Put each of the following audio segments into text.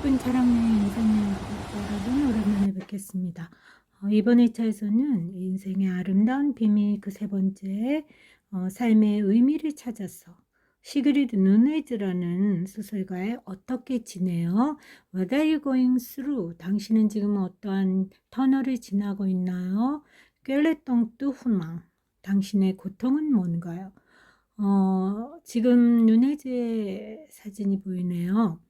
예쁜 차량여행 인생여행 구독자 여러분, 오랜만에 뵙겠습니다. 이번 2차에서는 인생의 아름다운 비밀 그 세 번째, 삶의 의미를 찾아서 시그리드 누네즈라는 소설가의 어떻게 지내요? What are you going through? 당신은 지금 어떠한 터널을 지나고 있나요? 꿰레똥 뚜후망, 당신의 고통은 뭔가요? 지금 누네즈의 사진이 보이네요.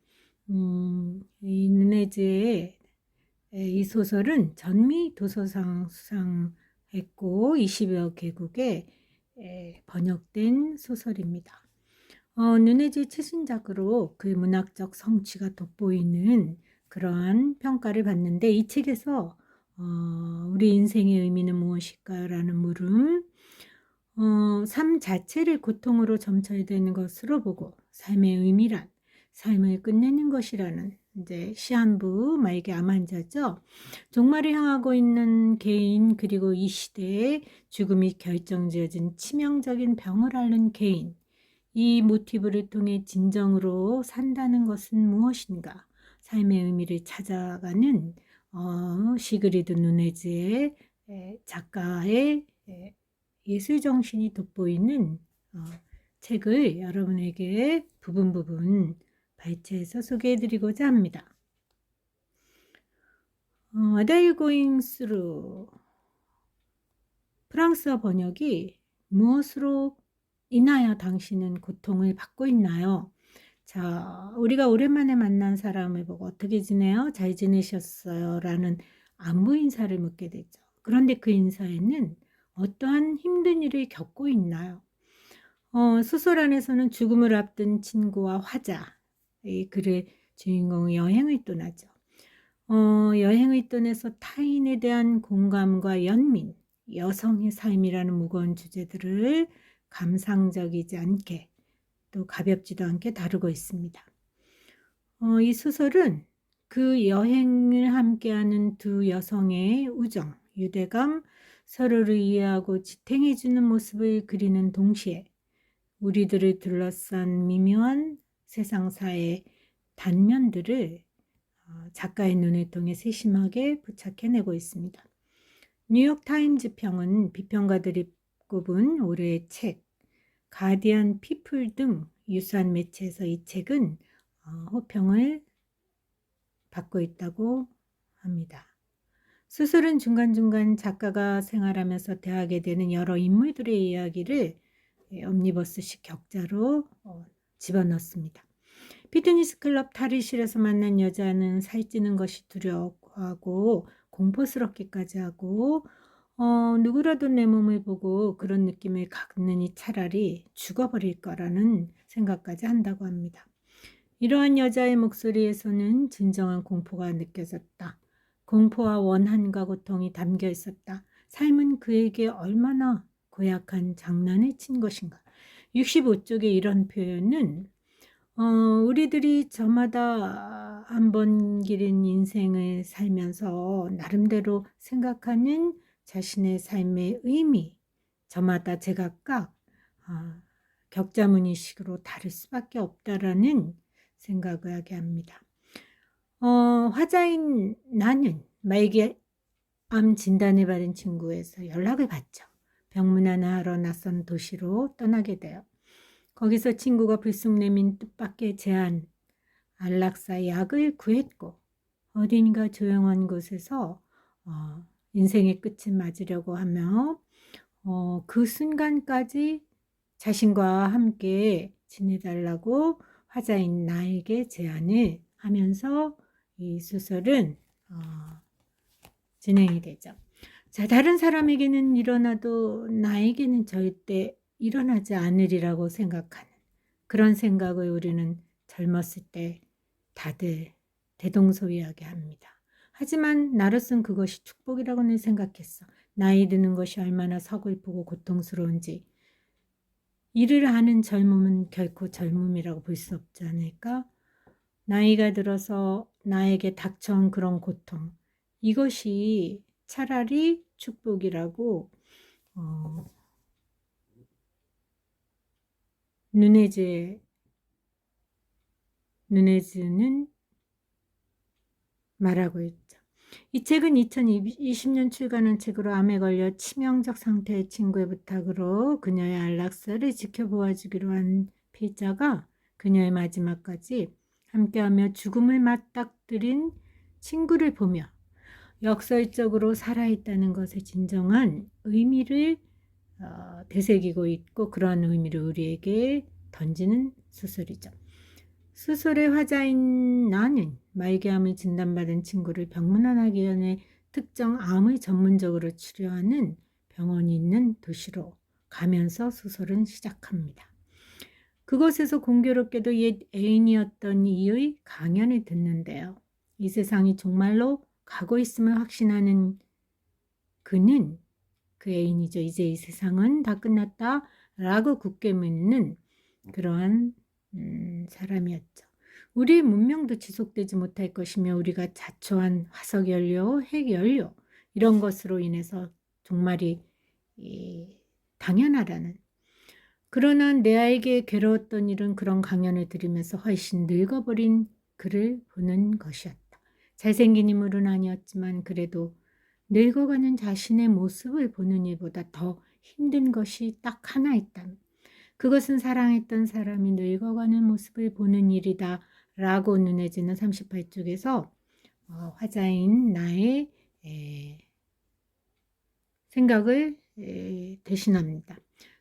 이 누네즈의 이 소설은 전미 도서상 수상했고 20여 개국에 번역된 소설입니다. 누네즈의 최신작으로 그 문학적 성취가 돋보이는 그러한 평가를 받는데, 이 책에서 우리 인생의 의미는 무엇일까요? 라는 물음, 삶 자체를 고통으로 점쳐야 되는 것으로 보고 삶의 의미란 삶을 끝내는 것이라는 이제 시한부 말기 암환자죠. 종말을 향하고 있는 개인, 그리고 이 시대에 죽음이 결정지어진 치명적인 병을 앓는 개인, 이 모티브를 통해 진정으로 산다는 것은 무엇인가, 삶의 의미를 찾아가는 시그리드 누네즈의 작가의 예술 정신이 돋보이는 책을 여러분에게 부분 발췌해서 소개해드리고자 합니다. What are you going through? 프랑스어 번역이 무엇으로 인하여 당신은 고통을 받고 있나요? 자, 우리가 오랜만에 만난 사람을 보고 어떻게 지내요? 잘 지내셨어요? 라는 안부 인사를 묻게 되죠. 그런데 그 인사에는 어떠한 힘든 일을 겪고 있나요? 소설 안에서는 죽음을 앞둔 친구와 화자, 이 글의 주인공이 여행을 떠나죠. 여행을 떠나서 타인에 대한 공감과 연민, 여성의 삶이라는 무거운 주제들을 감상적이지 않게, 또 가볍지도 않게 다루고 있습니다. 이 소설은 그 여행을 함께하는 두 여성의 우정, 유대감, 서로를 이해하고 지탱해주는 모습을 그리는 동시에 우리들을 둘러싼 미묘한 세상사의 단면들을 작가의 눈을 통해 세심하게 부착해내고 있습니다. 뉴욕타임즈 평은 비평가들이 꼽은 올해의 책, 가디언 피플 등 유사한 매체에서 이 책은 호평을 받고 있다고 합니다. 소설은 중간중간 작가가 생활하면서 대하게 되는 여러 인물들의 이야기를 옴니버스식 격자로 집어넣습니다. 피트니스 클럽 탈의실에서 만난 여자는 살찌는 것이 두려워하고 공포스럽기까지 하고, 누구라도 내 몸을 보고 그런 느낌을 갖느니 차라리 죽어버릴 거라는 생각까지 한다고 합니다. 이러한 여자의 목소리에서는 진정한 공포가 느껴졌다. 공포와 원한과 고통이 담겨 있었다. 삶은 그에게 얼마나 고약한 장난을 친 것인가. 65쪽의 이런 표현은 우리들이 저마다 한 번 기른 인생을 살면서 나름대로 생각하는 자신의 삶의 의미, 저마다 제각각 격자무늬식으로 다를 수밖에 없다라는 생각을 하게 합니다. 화자인 나는 말기암 진단을 받은 친구에서 연락을 받죠. 병문안을 하러 낯선 도시로 떠나게 돼요. 거기서 친구가 불쑥 내민 뜻밖의 제안, 안락사 약을 구했고 어딘가 조용한 곳에서 인생의 끝을 맞으려고 하며 그 순간까지 자신과 함께 지내달라고 화자인 나에게 제안을 하면서 이 소설은 진행이 되죠. 자, 다른 사람에게는 일어나도 나에게는 절대 일어나지 않으리라고 생각하는 그런 생각을 우리는 젊었을 때 다들 대동소이하게 합니다. 하지만 나로선 그것이 축복이라고는 생각했어. 나이 드는 것이 얼마나 서글프고 고통스러운지. 이를 아는 젊음은 결코 젊음이라고 볼 수 없지 않을까? 나이가 들어서 나에게 닥쳐온 그런 고통, 이것이 차라리 축복이라고 누네즈는 말하고 있죠. 이 책은 2020년 출간한 책으로 암에 걸려 치명적 상태의 친구의 부탁으로 그녀의 안락사를 지켜보아주기로 한 피자가 그녀의 마지막까지 함께하며 죽음을 맞닥뜨린 친구를 보며 역설적으로 살아있다는 것의 진정한 의미를 되새기고 있고, 그러한 의미를 우리에게 던지는 소설이죠. 소설의 화자인 나는 말기암을 진단받은 친구를 병문안하기 전에 특정 암을 전문적으로 치료하는 병원이 있는 도시로 가면서 소설은 시작합니다. 그곳에서 공교롭게도 옛 애인이었던 이의 강연을 듣는데요. 이 세상이 정말로 가고 있음을 확신하는 그는, 그 애인이죠. 이제 이 세상은 다 끝났다 라고 굳게 믿는 그러한 사람이었죠. 우리의 문명도 지속되지 못할 것이며 우리가 자초한 화석연료, 핵연료 이런 것으로 인해서 정말이 당연하다는, 그러나 내 아이에게 괴로웠던 일은 그런 강연을 들으면서 훨씬 늙어버린 그를 보는 것이었다. 잘생긴 인물은 아니었지만 그래도 늙어가는 자신의 모습을 보는 일보다 더 힘든 것이 딱 하나 있다. 그것은 사랑했던 사람이 늙어가는 모습을 보는 일이다 라고 눈에지는 38쪽에서 화자인 나의 생각을 대신합니다.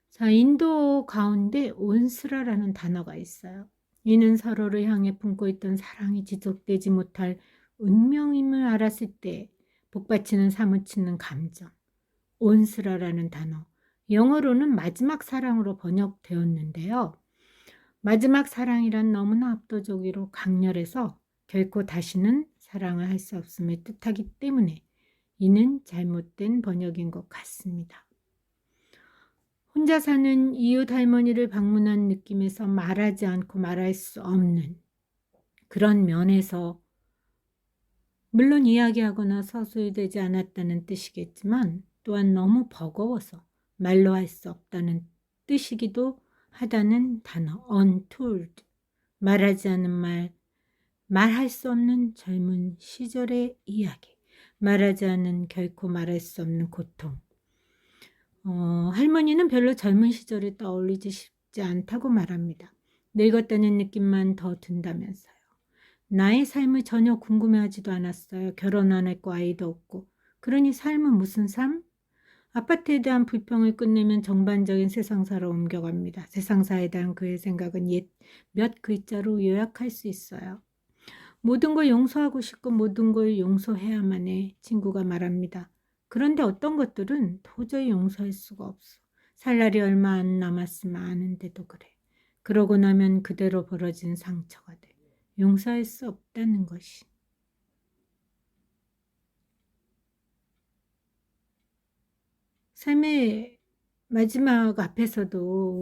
자, 인도 가운데 온스라라는 단어가 있어요. 이는 서로를 향해 품고 있던 사랑이 지속되지 못할 운명임을 알았을 때 복받치는 사무치는 감정. 온스라라는 단어. 영어로는 마지막 사랑으로 번역되었는데요. 마지막 사랑이란 너무나 압도적으로 강렬해서 결코 다시는 사랑을 할 수 없음을 뜻하기 때문에 이는 잘못된 번역인 것 같습니다. 혼자 사는 이웃 할머니를 방문한 느낌에서 말하지 않고 말할 수 없는 그런 면에서, 물론 이야기하거나 서술되지 않았다는 뜻이겠지만 또한 너무 버거워서 말로 할 수 없다는 뜻이기도 하다는 단어 untold, 말하지 않은 말, 말할 수 없는 젊은 시절의 이야기, 말하지 않은 결코 말할 수 없는 고통. 할머니는 별로 젊은 시절을 떠올리지 싶지 않다고 말합니다. 늙었다는 느낌만 더 든다면서요. 나의 삶을 전혀 궁금해하지도 않았어요. 결혼 안 했고 아이도 없고. 그러니 삶은 무슨 삶? 아파트에 대한 불평을 끝내면 정반적인 세상사로 옮겨갑니다. 세상사에 대한 그의 생각은 옛 몇 글자로 요약할 수 있어요. 모든 걸 용서하고 싶고 모든 걸 용서해야만 해, 친구가 말합니다. 그런데 어떤 것들은 도저히 용서할 수가 없어. 살 날이 얼마 안 남았으면 아는데도 그래. 그러고 나면 그대로 벌어진 상처가 돼. 용서할 수 없다는 것이. 삶의 마지막 앞에서도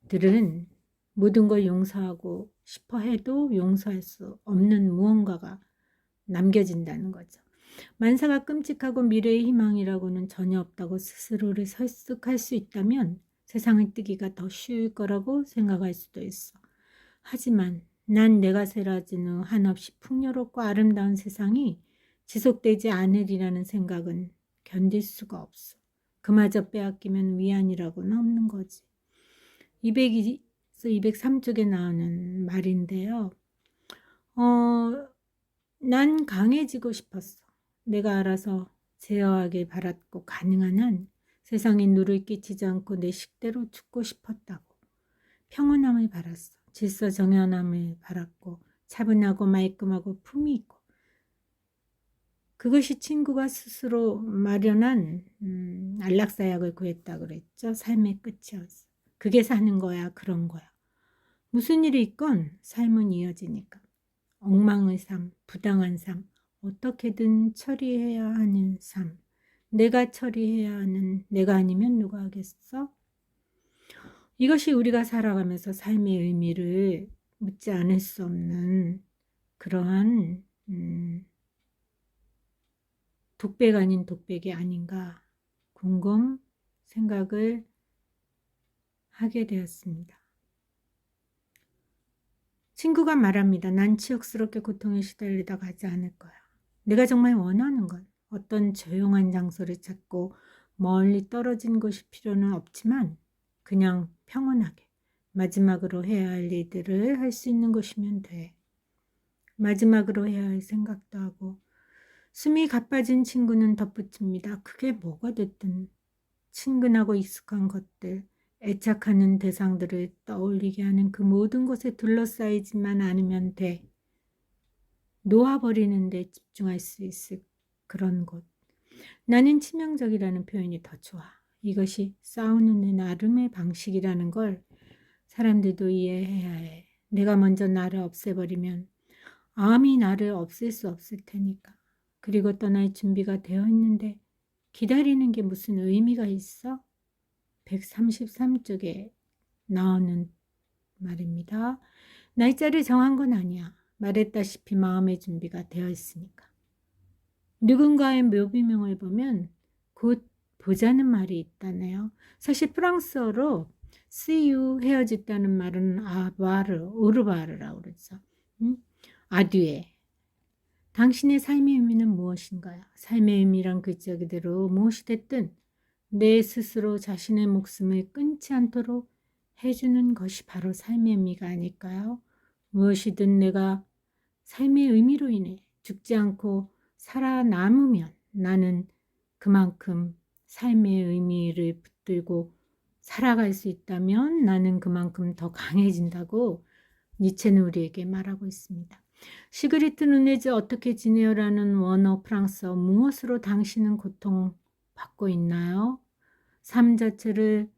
우리들은 모든 걸 용서하고 싶어 해도 용서할 수 없는 무언가가 남겨진다는 거죠. 만사가 끔찍하고 미래의 희망이라고는 전혀 없다고 스스로를 설득할 수 있다면 세상을 뜨기가 더 쉬울 거라고 생각할 수도 있어. 하지만 난 내가 사라진 후 한없이 풍요롭고 아름다운 세상이 지속되지 않으리라는 생각은 견딜 수가 없어. 그마저 빼앗기면 위안이라고는 없는 거지. 202에서 203쪽에 나오는 말인데요. 난 강해지고 싶었어. 내가 알아서 제어하길 바랐고 가능한 한 세상에 누를 끼치지 않고 내 식대로 죽고 싶었다고. 평온함을 바랐어. 질서 정연함을 바랐고 차분하고 말끔하고 품이 있고, 그것이 친구가 스스로 마련한 안락사약을 구했다 그랬죠. 삶의 끝이었어. 그게 사는 거야. 그런 거야. 무슨 일이 있건 삶은 이어지니까. 엉망의 삶, 부당한 삶, 어떻게든 처리해야 하는 삶, 내가 처리해야 하는, 내가 아니면 누가 하겠어? 이것이 우리가 살아가면서 삶의 의미를 묻지 않을 수 없는 그러한 독백 아닌 독백이 아닌가 생각을 하게 되었습니다. 친구가 말합니다. 난 치욕스럽게 고통에 시달리다 가지 않을 거야. 내가 정말 원하는 건 어떤 조용한 장소를 찾고 멀리 떨어진 곳이 필요는 없지만 그냥 평온하게 마지막으로 해야 할 일들을 할 수 있는 곳이면 돼. 마지막으로 해야 할 생각도 하고. 숨이 가빠진 친구는 덧붙입니다. 그게 뭐가 됐든 친근하고 익숙한 것들, 애착하는 대상들을 떠올리게 하는 그 모든 것에 둘러싸이지만 않으면 돼. 놓아버리는 데 집중할 수 있을 그런 곳. 나는 치명적이라는 표현이 더 좋아. 이것이 싸우는 내 나름의 방식이라는 걸 사람들도 이해해야 해. 내가 먼저 나를 없애버리면 암이 나를 없앨 수 없을 테니까. 그리고 떠날 준비가 되어 있는데 기다리는 게 무슨 의미가 있어? 133쪽에 나오는 말입니다. 날짜를 정한 건 아니야. 말했다시피 마음의 준비가 되어 있으니까. 누군가의 묘비명을 보면 곧 보자는 말이 있다네요. 사실 프랑스어로 see you 헤어졌다는 말은 아바르, 오르바르라고 그러죠. 아듀에. 당신의 삶의 의미는 무엇인가요? 삶의 의미란 글자 그대로 무엇이 됐든 내 스스로 자신의 목숨을 끊지 않도록 해주는 것이 바로 삶의 의미가 아닐까요? 무엇이든 내가 삶의 의미로 인해 죽지 않고 살아남으면 나는 그만큼 삶의 의미를 붙들고 살아갈 수 있다면 나는 그만큼 더 강해진다고 니체는 우리에게 말하고 있습니다. 시그리트 누네즈 어떻게 지내요라는 원어 프랑스어 무엇으로 당신은 고통받고 있나요? 삶 자체를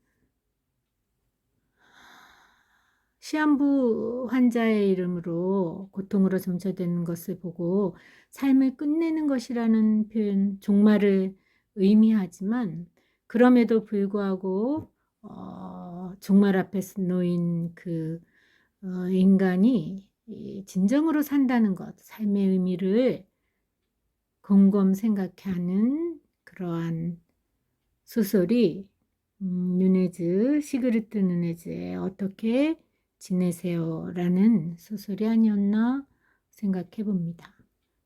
시한부 환자의 이름으로 고통으로 점쳐되는 것을 보고 삶을 끝내는 것이라는 표현 종말을 의미하지만 그럼에도 불구하고 종말 앞에 놓인 그 인간이 진정으로 산다는 것, 삶의 의미를 곰곰 생각하는 그러한 소설이 시그리트 누네즈의 어떻게 지내세요? 라는 소설이 아니었나 생각해 봅니다.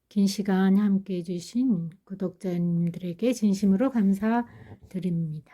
긴 시간 함께 해주신 구독자님들에게 진심으로 감사드립니다.